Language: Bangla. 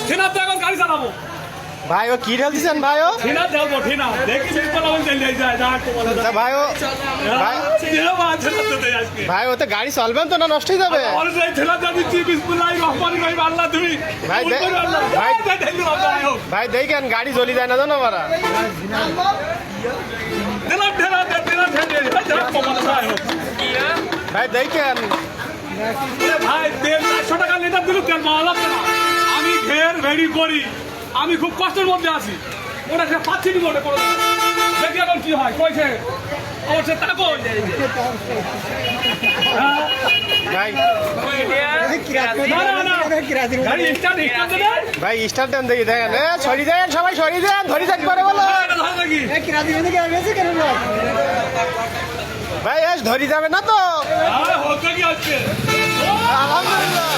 ঠিনাতে এখন গাড়ি চালাবো। ভাই ও কি ঢালছেন ভাই ও? ঠিনা ঢালবো, ঠিনা দেখি বিসমিল্লাহ বলে যায় যা তোমার তা ভাই ও ভাই ঠিনাতে দেই আজকে। ভাই ওতে গাড়ি চলবেন তো না নষ্ট হয়ে যাবে? অলরেডি ঠিনাতে দিচ্ছি বিসমিল্লাহির রহমানির রহিম। আল্লাহ তুমি ভাই ভাই দেখেন গাড়ি জ্বলি যায় না জানো বারা। দিলাম ঠিনাতে দিলাম ঠেলে ভাই দেখেন ভাই তেল 400 টাকা লিটার দিল, তেল পাওয়া যাচ্ছে না। আমি ঘের ভেড়ি করি, আমি খুব কষ্টের মধ্যে আছি। ওটা সে পাচ্ছি নি ওটা করে দেখি এখন কি হয়। কইছে অবশ্যই তাকো ভাই গাড়ি স্টার্ট দেবে ভাই স্টার্ট দেন দেখি দেখেন সরি দেন সবাই সরি দেন ধরি দেন করে বলো নাকি ভাই এস ধরি যাবে না তো? হচ্ছে কি হচ্ছে আলহামদুলিল্লাহ